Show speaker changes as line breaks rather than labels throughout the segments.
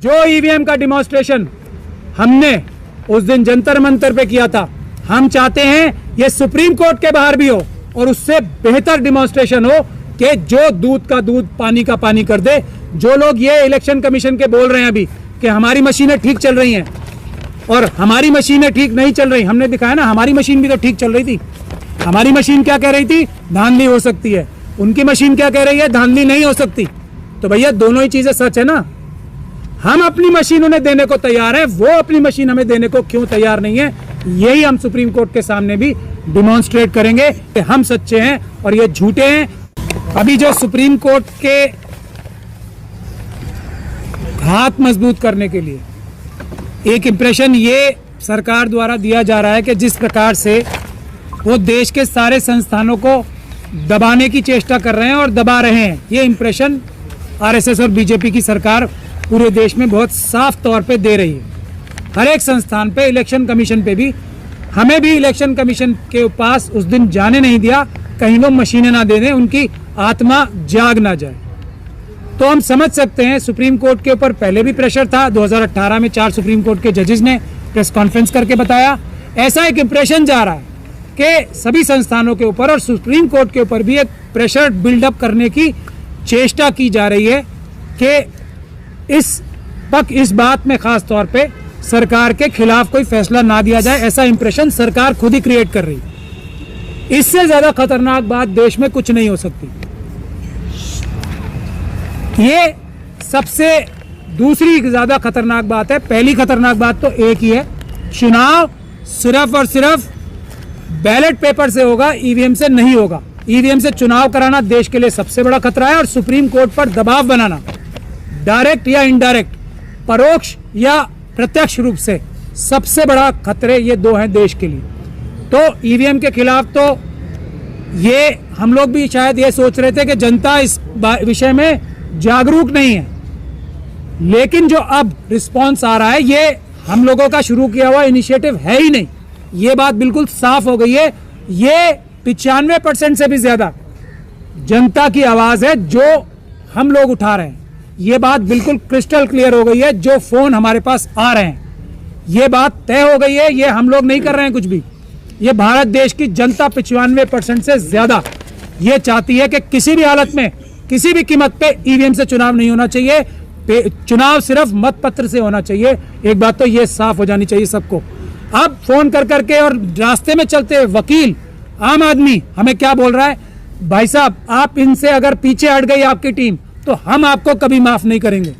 जो ईवीएम का डिमॉन्स्ट्रेशन हमने उस दिन जंतर मंतर पे किया था, हम चाहते हैं ये सुप्रीम कोर्ट के बाहर भी हो और उससे बेहतर डिमॉन्स्ट्रेशन हो कि जो दूध का दूध पानी का पानी कर दे। जो लोग ये इलेक्शन कमीशन के बोल रहे हैं अभी कि हमारी मशीनें ठीक चल रही हैं और हमारी मशीनें ठीक नहीं चल रही, हमने दिखाया ना हमारी मशीन भी तो ठीक चल रही थी। हमारी मशीन क्या कह रही थी? धांधली हो सकती है। उनकी मशीन क्या कह रही है? धांधली नहीं हो सकती। तो भैया दोनों ही चीजें सच है ना। हम अपनी मशीन उन्हें देने को तैयार है, वो अपनी मशीन हमें देने को क्यों तैयार नहीं है? यही हम सुप्रीम कोर्ट के सामने भी डिमॉन्स्ट्रेट करेंगे कि हम सच्चे हैं और ये झूठे हैं। अभी जो सुप्रीम कोर्ट के हाथ मजबूत करने के लिए एक इंप्रेशन ये सरकार द्वारा दिया जा रहा है कि जिस प्रकार से वो देश के सारे संस्थानों को दबाने की चेष्टा कर रहे हैं और दबा रहे हैं, ये इंप्रेशन आरएसएस और बीजेपी की सरकार पूरे देश में बहुत साफ तौर पे दे रही है। हर एक संस्थान पे, इलेक्शन कमीशन पे भी, हमें भी इलेक्शन कमीशन के पास उस दिन जाने नहीं दिया, कहीं वो मशीनें ना दे दें, उनकी आत्मा जाग ना जाए। तो हम समझ सकते हैं सुप्रीम कोर्ट के ऊपर पहले भी प्रेशर था। 2018 में 4 सुप्रीम कोर्ट के जजेस ने प्रेस कॉन्फ्रेंस करके बताया। ऐसा एक इंप्रेशन जा रहा है कि सभी संस्थानों के ऊपर और सुप्रीम कोर्ट के ऊपर भी एक प्रेशर बिल्डअप करने की चेष्टा की जा रही है कि इस बात में खास तौर पे सरकार के खिलाफ कोई फैसला ना दिया जाए। ऐसा इंप्रेशन सरकार खुद ही क्रिएट कर रही है। इससे ज्यादा खतरनाक बात देश में कुछ नहीं हो सकती। ये सबसे दूसरी ज्यादा खतरनाक बात है। पहली खतरनाक बात तो एक ही है, चुनाव सिर्फ और सिर्फ बैलेट पेपर से होगा, ईवीएम से नहीं होगा। ईवीएम से चुनाव कराना देश के लिए सबसे बड़ा खतरा है और सुप्रीम कोर्ट पर दबाव बनाना, डायरेक्ट या इनडायरेक्ट, परोक्ष या प्रत्यक्ष रूप से, सबसे बड़ा खतरे ये दो हैं देश के लिए। तो ईवीएम के खिलाफ तो ये हम लोग भी शायद ये सोच रहे थे कि जनता इस विषय में जागरूक नहीं है, लेकिन जो अब रिस्पांस आ रहा है ये हम लोगों का शुरू किया हुआ इनिशिएटिव है ही नहीं। ये बात बिल्कुल साफ हो गई है। ये 95% से भी ज्यादा जनता की आवाज है जो हम लोग उठा रहे हैं। ये बात बिल्कुल क्रिस्टल क्लियर हो गई है। जो फोन हमारे पास आ रहे हैं, ये बात तय हो गई है। ये हम लोग नहीं कर रहे हैं कुछ भी। ये भारत देश की जनता 95% से ज्यादा ये चाहती है कि किसी भी हालत में, किसी भी कीमत पे ईवीएम से चुनाव नहीं होना चाहिए। चुनाव सिर्फ मत पत्र से होना चाहिए। एक बात तो ये साफ हो जानी चाहिए सबको। अब फोन कर करके और रास्ते में चलते हुए वकील, आम आदमी हमें क्या बोल रहा है? भाई साहब, आप इनसे अगर पीछे हट गई आपकी टीम तो हम आपको कभी माफ नहीं करेंगे।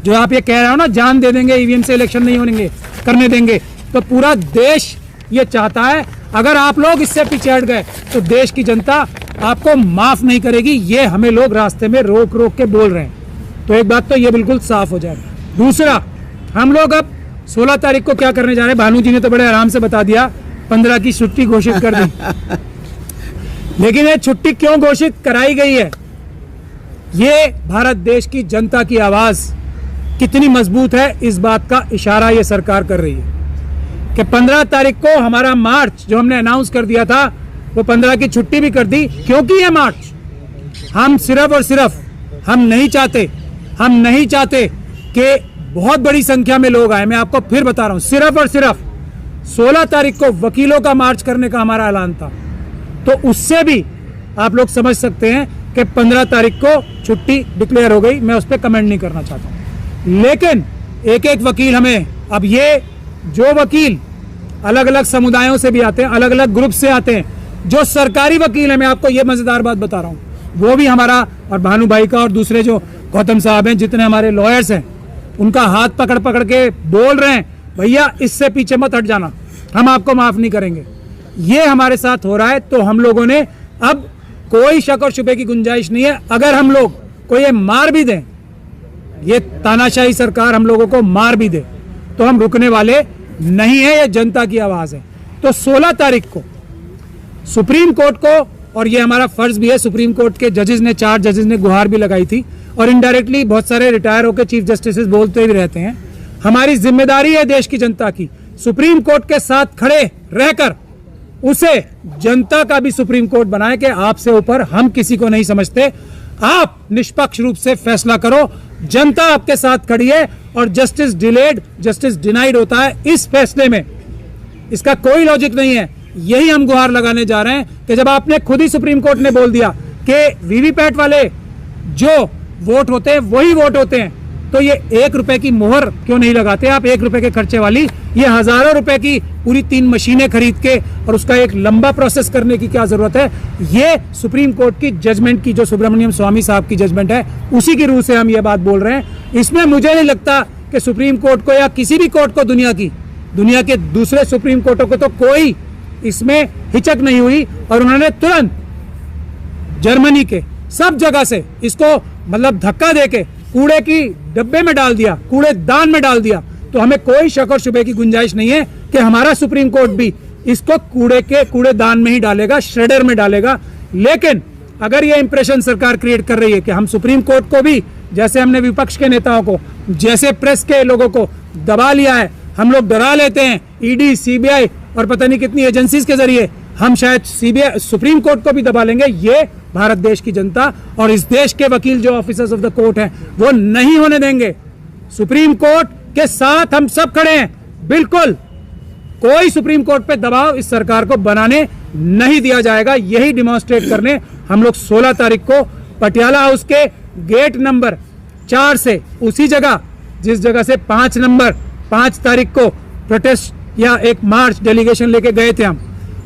जो आप ये कह रहे हो ना, जान दे देंगे, ईवीएम से इलेक्शन नहीं होने करने देंगे, तो पूरा देश ये चाहता है अगर आप लोग इससे पीछे हट गए तो देश की जनता आपको माफ नहीं करेगी। ये हमें लोग रास्ते में रोक रोक के बोल रहे हैं। तो एक बात तो ये बिल्कुल साफ हो जाए। दूसरा, हम लोग अब 16 तारीख को क्या करने जा रहे हैं? भानु जी ने तो बड़े आराम से बता दिया, 15 की छुट्टी घोषित कर दी। लेकिन ये छुट्टी क्यों घोषित कराई गई है? ये भारत देश की जनता की आवाज कितनी मजबूत है, इस बात का इशारा ये सरकार कर रही है कि 15 तारीख को हमारा मार्च जो हमने अनाउंस कर दिया था, वो 15 की छुट्टी भी कर दी। क्योंकि ये मार्च हम सिर्फ और सिर्फ हम नहीं चाहते कि बहुत बड़ी संख्या में लोग आए। मैं आपको फिर बता रहा हूं, सिर्फ और सिर्फ 16 तारीख को वकीलों का मार्च करने का हमारा ऐलान था। तो उससे भी आप लोग समझ सकते हैं कि 15 तारीख को छुट्टी डिक्लेयर हो गई। मैं उस पर कमेंट नहीं करना चाहता हूं। लेकिन एक एक वकील हमें, अब ये जो वकील अलग अलग समुदायों से भी आते हैं, अलग अलग ग्रुप से आते हैं, जो सरकारी वकील है, मैं आपको ये मजेदार बात बता रहा हूँ, वो भी हमारा और भानु भाई का और दूसरे जो गौतम साहब हैं, जितने हमारे लॉयर्स हैं, उनका हाथ पकड़ पकड़ के बोल रहे हैं, भैया इससे पीछे मत हट जाना, हम आपको माफ नहीं करेंगे। ये हमारे साथ हो रहा है। तो हम लोगों ने अब कोई शक और शुबे की गुंजाइश नहीं है। अगर हम लोग को ये मार भी दें, ये तानाशाही सरकार हम लोगों को मार भी दे, तो हम रुकने वाले नहीं है। ये जनता की आवाज है। तो 16 तारीख को सुप्रीम कोर्ट को, और ये हमारा फर्ज भी है, सुप्रीम कोर्ट के जजेस ने, 4 जजेस ने गुहार भी लगाई थी और इनडायरेक्टली बहुत सारे रिटायर होकर चीफ जस्टिस बोलते भी रहते हैं। हमारी जिम्मेदारी है देश की जनता की, सुप्रीम कोर्ट के साथ खड़े रहकर उसे जनता का भी सुप्रीम कोर्ट बनाए कि आपसे ऊपर हम किसी को नहीं समझते। आप निष्पक्ष रूप से फैसला करो। जनता आपके साथ खड़ी है और जस्टिस डिलेड जस्टिस डिनाइड होता है इस फैसले में, इसका कोई लॉजिक नहीं है। यही हम गुहार लगाने जा रहे हैं कि जब आपने खुद ही सुप्रीम कोर्ट ने बोल दिया कि वीवीपैट वाले जो वोट होते हैं वही वोट होते हैं, तो ये 1 रुपए की मोहर क्यों नहीं लगाते आप? 1 रुपए के खर्चे वाली ये हजारों रुपए की पूरी 3 मशीनें खरीद के और उसका एक लंबा प्रोसेस करने की क्या जरूरत है? ये सुप्रीम कोर्ट की जजमेंट की, जो सुब्रमण्यम स्वामी साहब की जजमेंट है, उसी की रूह से हम ये बात बोल रहे हैं। इसमें मुझे नहीं लगता कि सुप्रीम कोर्ट को या किसी भी कोर्ट को दुनिया के दूसरे सुप्रीम कोर्टों को तो कोई इसमें हिचक नहीं हुई और उन्होंने तुरंत जर्मनी के सब जगह से इसको मतलब धक्का देके कूड़े की डब्बे में डाल दिया, कूड़ेदान में डाल दिया। तो हमें कोई शक और शुबे की गुंजाइश नहीं है कि हमारा सुप्रीम कोर्ट भी इसको कूड़ेदान में ही डालेगा, श्रेडर में डालेगा। लेकिन अगर ये इंप्रेशन सरकार क्रिएट कर रही है कि हम सुप्रीम कोर्ट को भी, जैसे हमने विपक्ष के नेताओं को, जैसे प्रेस के लोगों को दबा लिया है, हम लोग डरा लेते हैं ईडी, सीबीआई और पता नहीं कितनी एजेंसीज के जरिए, हम शायद सुप्रीम कोर्ट को भी दबा लेंगे। ये भारत देश की जनता और इस देश के वकील जो ऑफिसर्स ऑफ द कोर्ट हैं वो नहीं होने देंगे। सुप्रीम कोर्ट के साथ हम सब खड़े हैं, बिल्कुल कोई सुप्रीम कोर्ट पे दबाव इस सरकार को बनाने नहीं दिया जाएगा। यही डिमॉन्स्ट्रेट करने हम लोग 16 तारीख को पटियाला हाउस के गेट नंबर 4 से, उसी जगह जिस जगह से 5 तारीख को प्रोटेस्ट या एक मार्च डेलीगेशन लेके गए थे हम,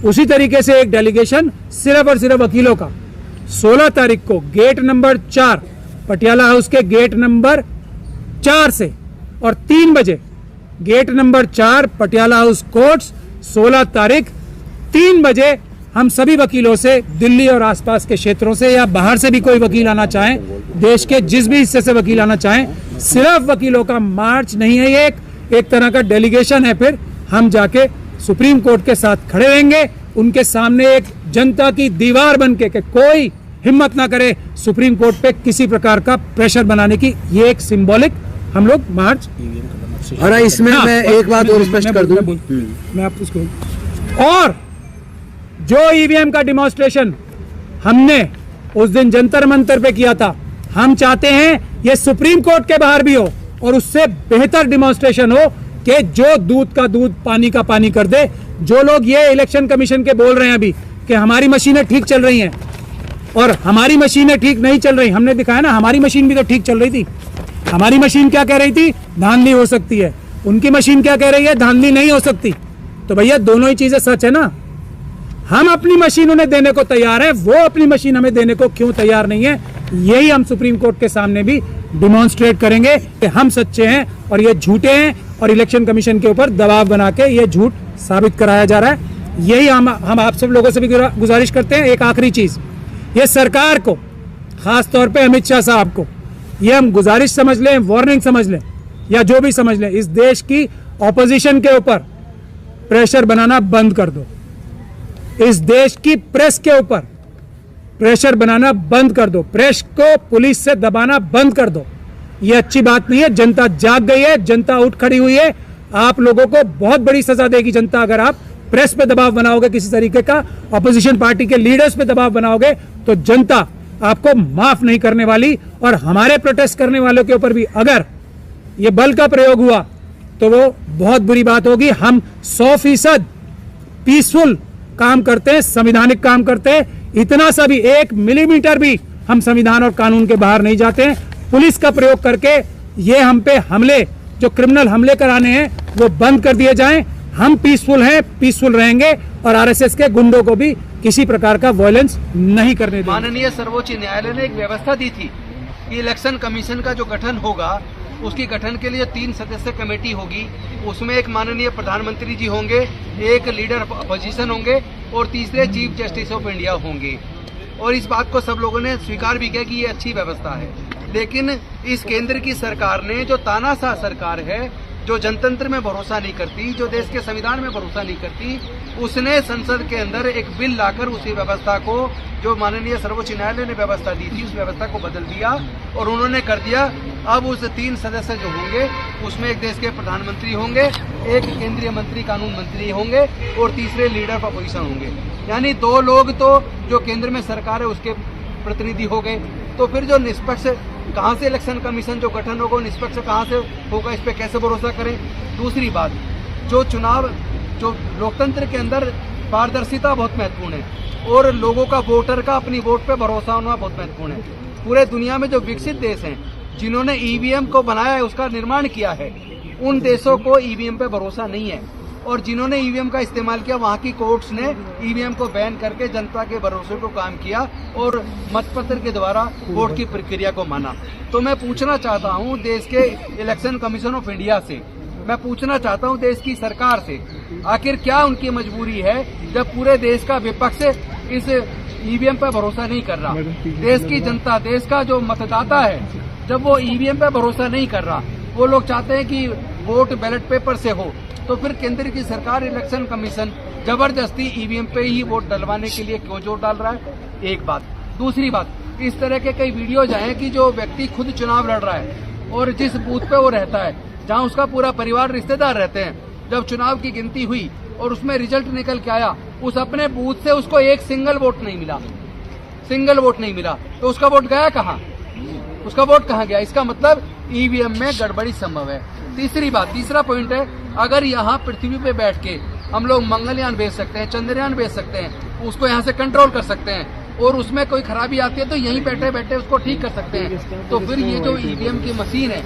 उसी तरीके से एक डेलीगेशन सिर्फ और सिर्फ वकीलों का 16 तारीख को गेट नंबर 4 पटियाला हाउस के गेट नंबर 4 से और 3 बजे gate number 4 Patiala house courts 16 तारीख 3 बजे हम सभी वकीलों से, दिल्ली और आसपास के क्षेत्रों से या बाहर से भी कोई वकील आना चाहें, देश के जिस भी हिस्से से वकील आना चाहें, सिर्फ वकीलों का मार्च नहीं है, ये एक तरह का डेलीगेशन है। फिर हम जाके सुप्रीम कोर्ट के साथ खड़े रहेंगे, उनके सामने एक जनता की दीवार बनके कि कोई हिम्मत ना करे सुप्रीम कोर्ट पे किसी प्रकार का प्रेशर बनाने की। ये एक सिंबॉलिक हम लोग मार्च।
और इसमें मैं एक बात और स्पष्ट कर दूं,
मैं आपको और जो ईवीएम का डिमॉन्स्ट्रेशन हमने उस दिन जंतर मंतर पे किया था, हम चाहते हैं ये सुप्रीम कोर्ट के बाहर भी हो और उससे बेहतर डिमॉन्स्ट्रेशन हो कि जो दूध का दूध पानी का पानी कर दे। जो लोग ये इलेक्शन कमीशन के बोल रहे हैं अभी कि हमारी मशीनें ठीक चल रही हैं और हमारी मशीनें ठीक नहीं चल रही, हमने दिखाया ना हमारी मशीन भी तो ठीक चल रही थी। हमारी मशीन क्या कह रही थी? धांधली हो सकती है। उनकी मशीन क्या कह रही है? धांधली नहीं हो सकती। तो भैया दोनों ही चीजें सच है ना। हम अपनी मशीन उन्हें देने को तैयार है, वो अपनी मशीन हमें देने को क्यों तैयार नहीं है? यही हम सुप्रीम कोर्ट के सामने भी डिमॉन्स्ट्रेट करेंगे कि हम सच्चे हैं और ये झूठे हैं और इलेक्शन कमीशन के ऊपर दबाव बना के ये झूठ साबित कराया जा रहा है। यही हम आप सब लोगों से भी गुजारिश करते हैं। एक आखिरी चीज, ये सरकार को, खास तौर पे अमित शाह साहब को, ये हम गुजारिश समझ लें, वार्निंग समझ लें या जो भी समझ लें, इस देश की ऑपोजिशन के ऊपर प्रेशर बनाना बंद कर दो। इस देश की प्रेस के ऊपर प्रेशर बनाना बंद कर दो। प्रेस को पुलिस से दबाना बंद कर दो। ये अच्छी बात नहीं है। जनता जाग गई है, जनता उठ खड़ी हुई है। आप लोगों को बहुत बड़ी सजा देगी जनता अगर आप प्रेस पे दबाव बनाओगे, किसी तरीके का ऑपोजिशन पार्टी के लीडर्स पे दबाव बनाओगे तो जनता आपको माफ नहीं करने वाली। और हमारे प्रोटेस्ट करने वालों के ऊपर भी अगर ये बल का प्रयोग हुआ तो वो बहुत बुरी बात होगी। हम 100% पीसफुल काम करते हैं, संविधानिक काम करते हैं। इतना सा भी 1 मिलीमीटर भी हम संविधान और कानून के बाहर नहीं जाते हैं। पुलिस का प्रयोग करके ये हम पे हमले, जो क्रिमिनल हमले कराने हैं, वो बंद कर दिए जाएं। हम पीसफुल हैं, पीसफुल रहेंगे और आरएसएस के गुंडों को भी किसी प्रकार का वायलेंस नहीं करने देंगे।
माननीय सर्वोच्च न्यायालय ने एक व्यवस्था दी थी कि इलेक्शन कमीशन का जो गठन होगा उसकी गठन के लिए 3 सदस्य कमेटी होगी। उसमें एक माननीय प्रधानमंत्री जी होंगे, एक लीडर अपोजिशन होंगे और तीसरे चीफ जस्टिस ऑफ इंडिया होंगे। और इस बात को सब लोगों ने स्वीकार भी किया कि ये अच्छी व्यवस्था है। लेकिन इस केंद्र की सरकार ने, जो तानाशाह सरकार है, जो जनतंत्र में भरोसा नहीं करती, जो देश के संविधान में भरोसा नहीं करती, उसने संसद के अंदर एक बिल लाकर उसी व्यवस्था को, जो माननीय सर्वोच्च न्यायालय ने व्यवस्था दी थी, उस व्यवस्था को बदल दिया और उन्होंने कर दिया। अब उस 3 सदस्य जो होंगे उसमें एक देश के प्रधानमंत्री होंगे, एक केंद्रीय मंत्री कानून मंत्री होंगे और तीसरे लीडर ऑफ अपोजिशन होंगे। यानी 2 लोग तो जो केंद्र में सरकार है उसके प्रतिनिधि हो गए, तो फिर जो निष्पक्ष कहाँ से इलेक्शन कमीशन जो गठन होगा निष्पक्ष कहाँ से होगा, इस पे कैसे भरोसा करें। दूसरी बात, जो चुनाव जो लोकतंत्र के अंदर पारदर्शिता बहुत महत्वपूर्ण है और लोगों का वोटर का अपनी वोट पे भरोसा होना बहुत महत्वपूर्ण है। पूरे दुनिया में जो विकसित देश हैं जिन्होंने ईवीएम को बनाया है, उसका निर्माण किया है, उन देशों को ईवीएम पे भरोसा नहीं है और जिन्होंने ईवीएम का इस्तेमाल किया वहां की कोर्ट्स ने ईवीएम को बैन करके जनता के भरोसे को काम किया और मतपत्र के द्वारा वोट की प्रक्रिया को माना। तो मैं पूछना चाहता हूं देश के इलेक्शन कमीशन ऑफ इंडिया से, मैं पूछना चाहता हूं देश की सरकार से, आखिर क्या उनकी मजबूरी है जब पूरे देश का विपक्ष इस ईवीएम पर भरोसा नहीं कर रहा, देश की जनता, देश का जो मतदाता है, जब वो ईवीएम पर भरोसा नहीं कर रहा, वो लोग चाहते हैं कि वोट बैलेट पेपर से हो, तो फिर केंद्र की सरकार इलेक्शन कमीशन जबरदस्ती ईवीएम पे ही वोट डलवाने के लिए क्यों जोर डाल रहा है। एक बात। दूसरी बात, इस तरह के कई वीडियोज आए कि जो व्यक्ति खुद चुनाव लड़ रहा है और जिस बूथ पे वो रहता है, जहां उसका पूरा परिवार रिश्तेदार रहते हैं, जब चुनाव की गिनती हुई और उसमें रिजल्ट निकल के आया, उस अपने बूथ से उसको एक सिंगल वोट नहीं मिला, तो उसका वोट गया कहाँ, उसका वोट कहाँ गया। इसका मतलब ईवीएम में गड़बड़ी संभव है। तीसरी बात, तीसरा पॉइंट है, अगर यहाँ पृथ्वी पे बैठ के हम लोग मंगलयान भेज सकते हैं, चंद्रयान भेज सकते हैं, उसको यहाँ से कंट्रोल कर सकते हैं और उसमें कोई खराबी आती है तो यहीं बैठे बैठे उसको ठीक कर सकते हैं, तो फिर ये जो ईवीएम की मशीन है,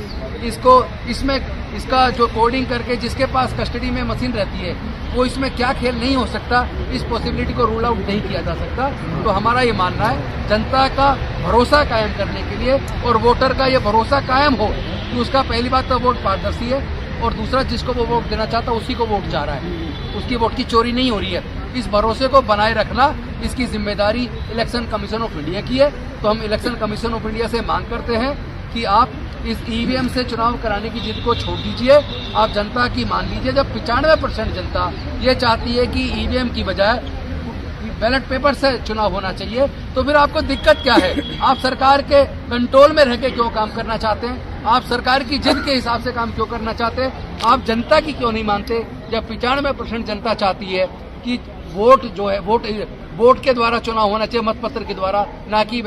इसका जो कोडिंग करके जिसके पास कस्टडी में मशीन रहती है, वो इसमें क्या खेल नहीं हो सकता, इस पॉसिबिलिटी को रूल आउट नहीं किया जा सकता। तो हमारा ये मानना है, जनता का भरोसा कायम करने के लिए और वोटर का ये भरोसा कायम हो कि उसका पहली बात तो वोट पारदर्शी है और दूसरा जिसको वो वोट देना चाहता है उसी को वोट जा रहा है, उसकी वोट की चोरी नहीं हो रही है। इस भरोसे को बनाए रखना, इसकी जिम्मेदारी इलेक्शन कमीशन ऑफ इंडिया की है। तो हम इलेक्शन कमीशन ऑफ इंडिया से मांग करते हैं कि आप इस ईवीएम से चुनाव कराने की जिद को छोड़ दीजिए, आप जनता की मान लीजिए। जब 95% जनता ये चाहती है कि ईवीएम की बजाय बैलेट पेपर से चुनाव होना चाहिए, तो फिर आपको दिक्कत क्या है? आप सरकार के कंट्रोल में रह के क्यों काम करना चाहते हैं? आप सरकार की जिद के हिसाब से काम क्यों करना चाहते हैं? आप जनता की क्यों नहीं मानते? जब 95% जनता चाहती है कि वोट जो है वोट के द्वारा चुनाव होना चाहिए, मतपत्र के द्वारा, ना कि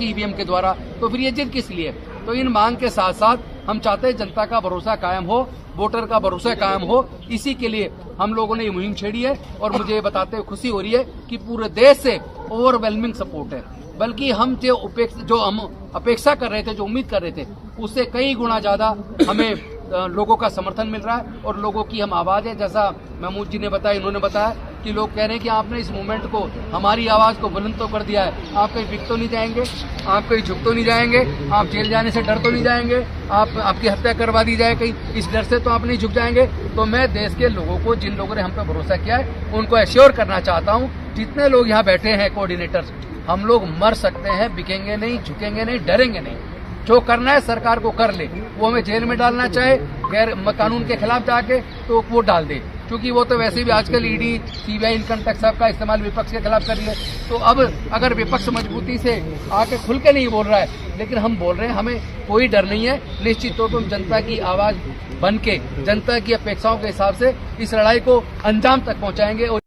ईवीएम के द्वारा, तो फिर ये जिद किस लिए? तो इन मांग के साथ साथ हम चाहते हैं जनता का भरोसा कायम हो, वोटर का भरोसा कायम हो। इसी के लिए हम लोगों ने ये मुहिम छेड़ी है और मुझे ये बताते हुए खुशी हो रही है कि पूरे देश से ओवरवेलमिंग सपोर्ट है। बल्कि हम जो हम अपेक्षा कर रहे थे, जो उम्मीद कर रहे थे, उससे कई गुना ज्यादा हमें लोगों का समर्थन मिल रहा है और लोगों की हम आवाज है। जैसा महमूद जी ने बताया, इन्होंने बताया कि लोग कह रहे हैं कि आपने इस मूवमेंट को, हमारी आवाज को बुलंद तो कर दिया है, आप कहीं बिक तो नहीं जाएंगे, आप कहीं झुक तो नहीं जाएंगे, आप जेल जाने से डर तो नहीं जाएंगे, आपकी हत्या करवा दी जाए कहीं, इस डर से तो आप नहीं झुक जाएंगे। तो मैं देश के लोगों को, जिन लोगों ने हम पे भरोसा किया है, उनको एश्योर करना चाहता हूँ, जितने लोग यहाँ बैठे हैं कोऑर्डिनेटर्स, हम लोग मर सकते हैं, बिकेंगे नहीं, झुकेंगे नहीं, डरेंगे नहीं। जो करना है सरकार को कर ले, वो हमें जेल में डालना चाहे गैर कानून के खिलाफ जाके तो वो डाल दे, क्योंकि वो तो वैसे भी आजकल ईडी, सीबीआई, इनकम टैक्स का इस्तेमाल विपक्ष के खिलाफ कर रही है। तो अब अगर विपक्ष मजबूती से आके खुल के नहीं बोल रहा है, लेकिन हम बोल रहे हैं, हमें कोई डर नहीं है। निश्चित तौर पर हम जनता की आवाज बन के, जनता की अपेक्षाओं के हिसाब से इस लड़ाई को अंजाम तक पहुंचाएंगे। और